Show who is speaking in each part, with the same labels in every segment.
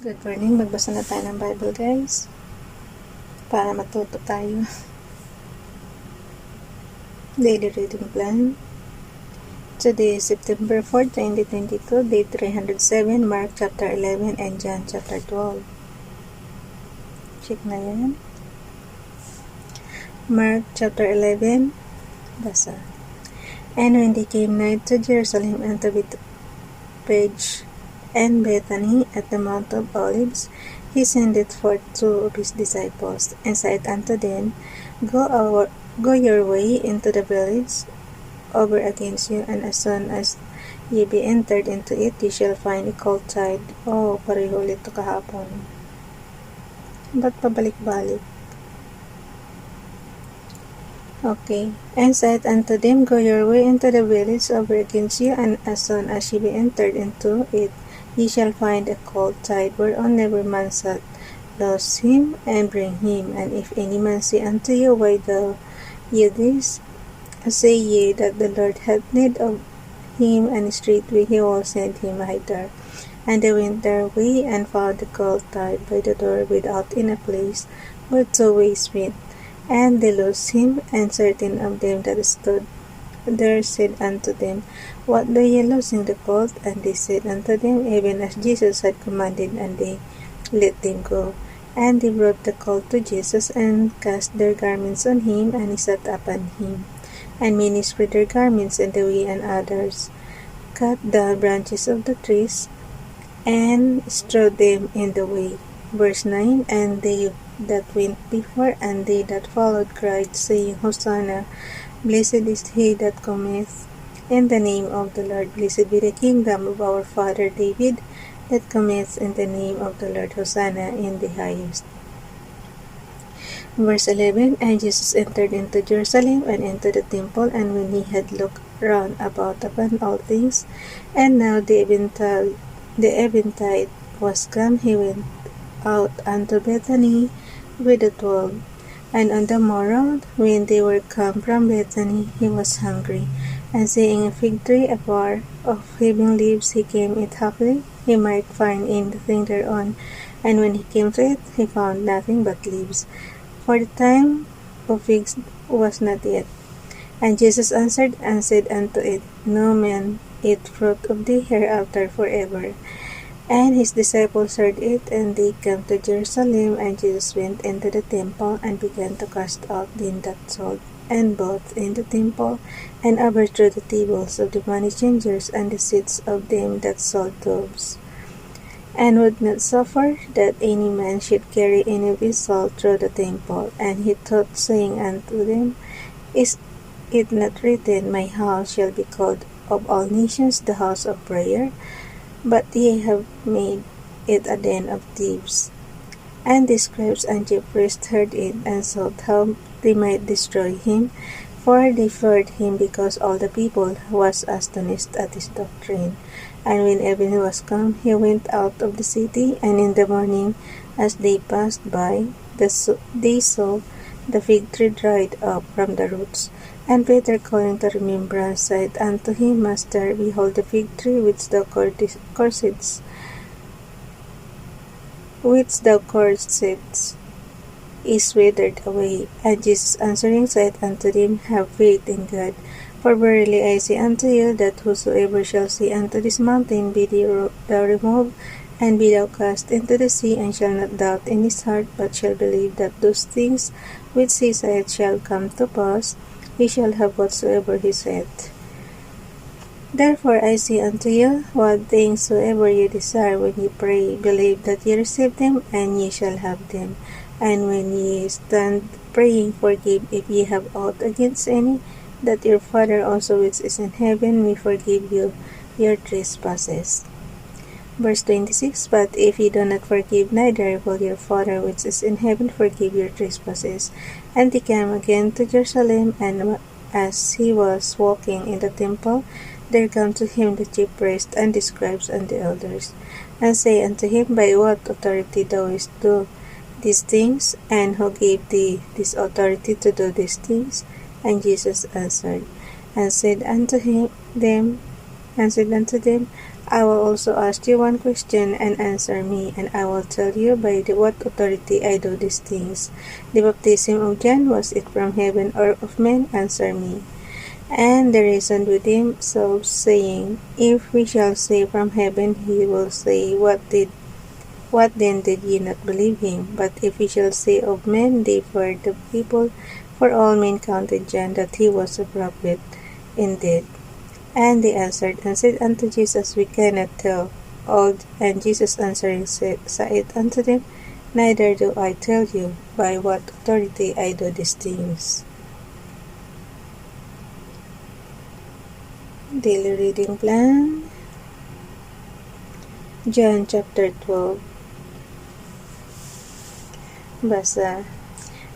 Speaker 1: Good morning. Magbasa na tayo ng Bible, guys. Para matuto tayo. Daily reading plan. Today is September 4, 2022, day 307, Mark chapter 11, and John chapter 12. Check na yan. Mark chapter 11, basa. And when they came nigh to Jerusalem and to Bethphage and Bethany at the Mount of Olives, he sendeth forth two of his disciples, and said unto them, Go your way into the village over against you, and as soon as ye be entered into it, ye shall find a colt tied. Oh, pareho ulit to kahapon. Ba't pabalik-balik? Okay. And said unto them, Go your way into the village over against you, and as soon as ye be entered into it, ye shall find a colt tied, whereon never man sat. Loose him, and bring him. And if any man say unto you, Why do ye this? Say ye that the Lord hath need of him, and straightway he will send him hither. And they went their way, and found the colt tied by the door without in a place where two ways meet. And they loosed him, and certain of them that stood there said unto them, What do ye loosing the colt? And they said unto them, Even as Jesus had commanded, and they let them go. And they brought the colt to Jesus, and cast their garments on him, and he sat upon him. And many spread their garments in the way, and others cut down branches of the trees, and strewed them in the way. Verse 9, And they that went before and they that followed cried, saying, Hosanna, blessed is he that cometh in the name of the Lord. Blessed be the kingdom of our father David, that cometh in the name of the Lord. Hosanna in the highest. Verse 11, And Jesus entered into Jerusalem, and into the temple, and when he had looked round about upon all things, and now the eventide was come, he went out unto Bethany with the 12. And on the morrow, when they were come from Bethany, he was hungry. And seeing a fig tree afar of having leaves, he came it happily, he might find anything thereon. And when he came to it, he found nothing but leaves, for the time of figs was not yet. And Jesus answered and said unto it, No man eat fruit of thee hereafter forever. And his disciples heard it, and they came to Jerusalem, and Jesus went into the temple, and began to cast out them that sold and bought in the temple, and overthrew the tables of the money changers, and the seats of them that sold doves, and would not suffer that any man should carry any vessel through the temple. And he taught, saying unto them, Is it not written, My house shall be called of all nations the house of prayer? But ye have made it a den of thieves. And the scribes and chief priests heard it, and sought how they might destroy him, for they feared him, because all the people was astonished at his doctrine. And when evening was come, he went out of the city, and in the morning, as they passed by, they saw the fig tree dried up from the roots. And Peter, calling to remembrance, said unto him, Master, behold, the fig tree which thou cursest is withered away. And Jesus answering said unto them, Have faith in God. For verily I say unto you, that whosoever shall say unto this mountain, Be thou removed, and be thou cast into the sea, and shall not doubt in his heart, but shall believe that those things which he saith shall come to pass, he shall have whatsoever he saith. Therefore I say unto you, what things soever ye desire when ye pray, believe that ye receive them, and ye shall have them. And when ye stand praying, forgive if ye have aught against any, that your Father also which is in heaven may forgive you your trespasses. Verse 26, But if ye do not forgive, neither will your Father which is in heaven forgive your trespasses. And he came again to Jerusalem, and as he was walking in the temple, there came to him the chief priests and the scribes and the elders, and say unto him, By what authority doest do these things? And who gave thee this authority to do these things? And Jesus answered and said unto them, I will also ask you one question and answer me, and I will tell you by what authority I do these things. The baptism of John, was it from heaven or of men? Answer me. And they reasoned with him, so saying, If we shall say from heaven, he will say, What then did ye not believe him? But if we shall say of men, they feared the people, for all men counted John that he was a prophet indeed. And they answered and said unto Jesus, We cannot tell. And Jesus answering said unto them, Neither do I tell you by what authority I do these things. Daily reading plan. John chapter 12. Basa.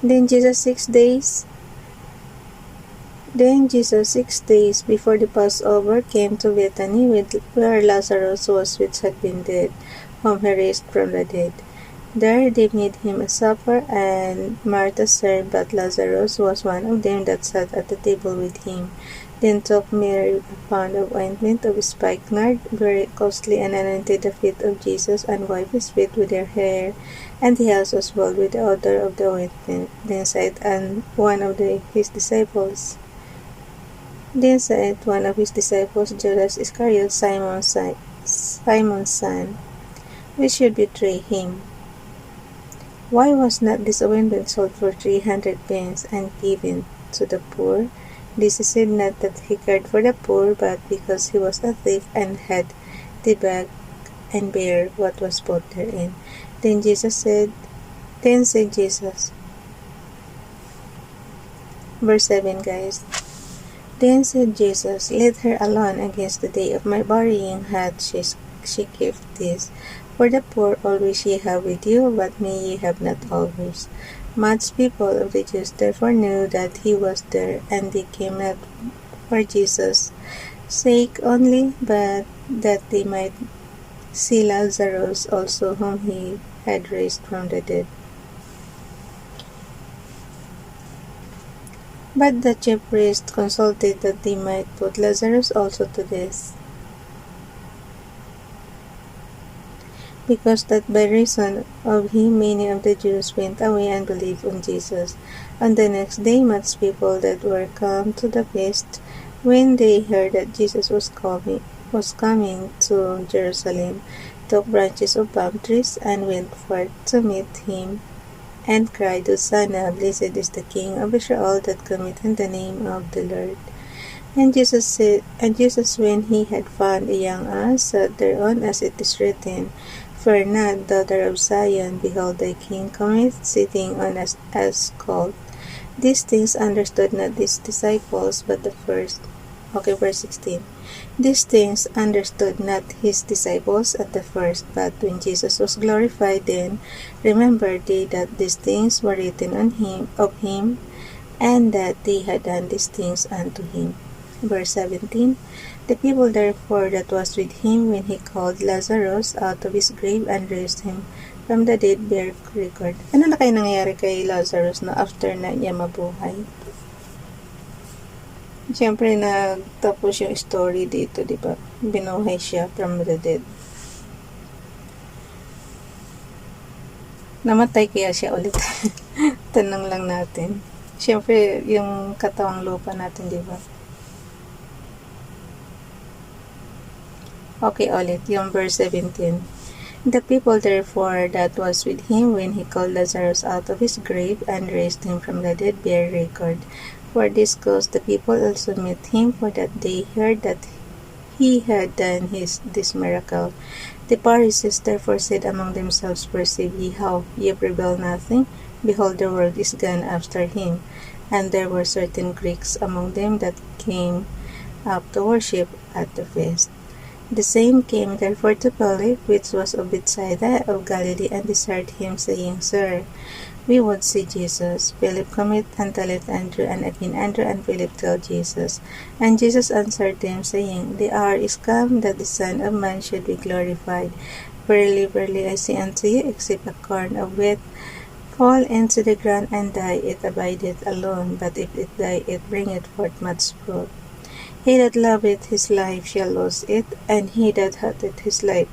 Speaker 1: Then Jesus 6 days before the Passover came to Bethany, where Lazarus was, which had been dead, whom he raised from the dead. There they made him a supper, and Martha served, but Lazarus was one of them that sat at the table with him. Then took Mary a pound of ointment of spikenard, very costly, and anointed the feet of Jesus, and wiped his feet with her hair. And the house was filled with the odor of the ointment. Then said one of his disciples, Judas Iscariot, Simon's son, we should betray him. Why was not this ointment sold for 300 pence and given to the poor? This is said not that he cared for the poor, but because he was a thief and had the bag and bare what was put therein. Then said Jesus, verse 7 guys. Then said Jesus, Let her alone, against the day of my burying hath she kept this. For the poor always ye have with you, but me ye have not always. Much people of the Jews therefore knew that he was there, and they came not for Jesus' sake only, but that they might see Lazarus also, whom he had raised from the dead. But the chief priests consulted that they might put Lazarus also to death, because that by reason of him many of the Jews went away and believed on Jesus. On the next day much people that were come to the feast, when they heard that Jesus was coming to Jerusalem, took branches of palm trees and went forth to meet him, and cried, Hosanna, blessed is the King of Israel that cometh in the name of the Lord. And Jesus, when he had found a young ass, sat thereon, as it is written, Fear not, daughter of Zion, behold thy king cometh, sitting on an ass colt. These things understood not his disciples, but the first. Verse 16. These things understood not his disciples at the first, but when Jesus was glorified, then remembered they that these things were written of him, and that they had done these things unto him. Verse 17. The people therefore that was with him when he called Lazarus out of his grave and raised him from the dead bear record. Ano na kaya nangyayari kay Lazarus na after na niya mabuhay? Siyempre, nagtapos yung story dito, di ba? Binuhay siya from the dead. Namatay kaya siya ulit? Tanong lang natin. Siyempre, yung katawang lupa natin, di ba? Ulit, yung verse 17. The people therefore that was with him when he called Lazarus out of his grave and raised him from the dead bear record. For this cause the people also met him, for that they heard that he had done this miracle. The Pharisees therefore said among themselves, Perceive ye how ye prevail nothing? Behold, the world is gone after him. And there were certain Greeks among them that came up to worship at the feast. The same came therefore to Philip, which was of Bethsaida of Galilee, and desired him, saying, Sir, we would see Jesus. Philip cometh and telleth Andrew, and again Andrew and Philip tell Jesus. And Jesus answered them, saying, The hour is come that the Son of Man should be glorified. Verily, verily, I say unto you, except a corn of wheat fall into the ground and die, it abideth alone, but if it die, it bringeth forth much fruit. He that loveth his life shall lose it, and he that hateth his life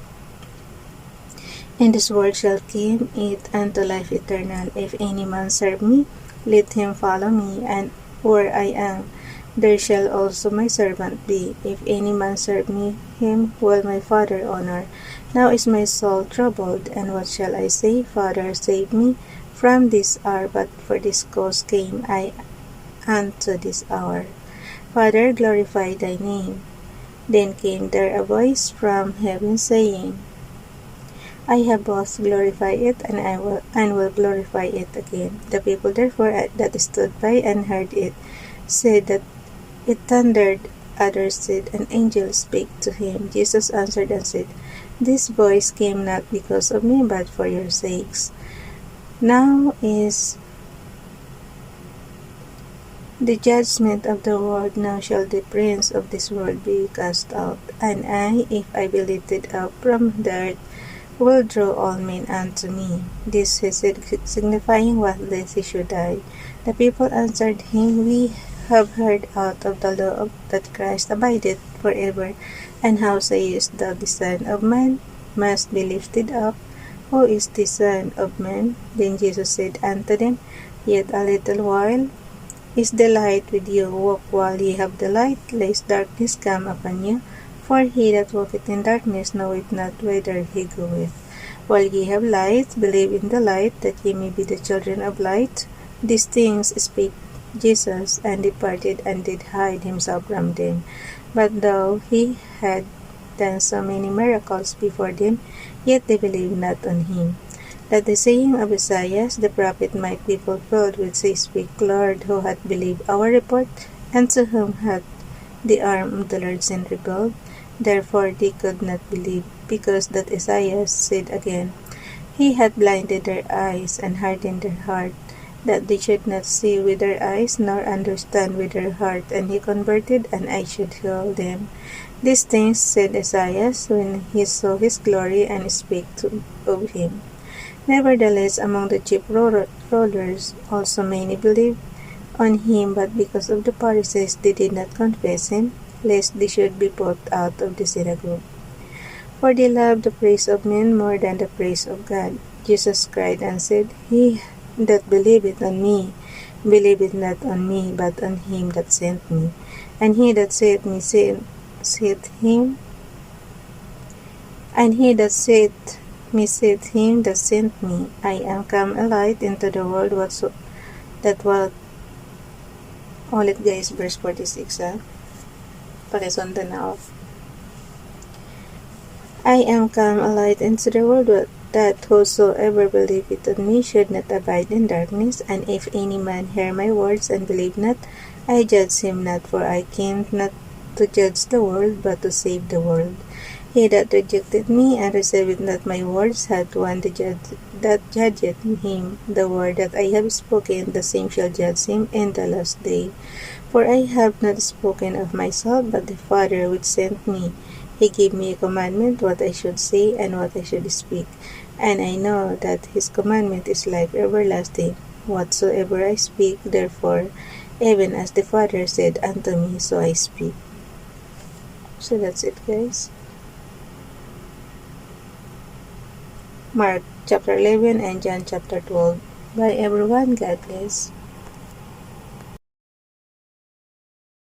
Speaker 1: in this world shall keep it unto life eternal. If any man serve me, let him follow me, and where I am, there shall also my servant be. If any man serve me, him will my Father honor. Now is my soul troubled, and what shall I say? Father, save me from this hour. But for this cause came I unto this hour. Father, glorify thy name. Then came there a voice from heaven saying, I have both glorified it, and will glorify it again. The people therefore that stood by and heard it said that it thundered. Others said, an angel spake to him. Jesus answered and said, this voice came not because of me, but for your sakes. Now is the judgment of the world. Now shall the prince of this world be cast out. And I, if I be lifted up from the earth, will draw all men unto me. This he said, signifying what death he should die. The people answered him, we have heard out of the law that Christ abideth forever. And how sayest thou, the Son of Man must be lifted up? Who is the Son of Man? Then Jesus said unto them, yet a little while is the light with you. Walk while ye have the light, lest darkness come upon you. For he that walketh in darkness knoweth not whither he goeth. While ye have light, believe in the light, that ye may be the children of light. These things spake Jesus, and departed, and did hide himself from them. But though he had done so many miracles before them, yet they believed not on him. That the saying of Isaiah the prophet might be fulfilled, which he spake, Lord, who hath believed our report, and to whom hath the arm of the Lord been revealed? Therefore they could not believe, because that Isaiah said again, he hath blinded their eyes, and hardened their heart, that they should not see with their eyes, nor understand with their heart, and he converted, and I should heal them. These things said Isaiah when he saw his glory, and spake of him. Nevertheless, among the chief rulers also many believed on him, but because of the Pharisees they did not confess him, lest they should be put out of the synagogue. For they loved the praise of men more than the praise of God. Jesus cried and said, he that believeth on me, believeth not on me, but on him that sent me. And he that sent me saith him that sent me. I am come a light into the world, ulit guys, verse 46 Pakisonda na ako. I am come a light into the world, that whosoever believeth on me should not abide in darkness. And if any man hear my words and believe not, I judge him not, for I came not to judge the world, but to save the world. He that rejected me and receiveth not my words hath one that judgeth him. The word that I have spoken, the same shall judge him in the last day. For I have not spoken of myself, but the Father which sent me. He gave me a commandment, what I should say and what I should speak. And I know that his commandment is life everlasting. Whatsoever I speak, therefore, even as the Father said unto me, so I speak. So that's it, guys. Mark chapter 11 and John chapter 12. Bye everyone. God bless.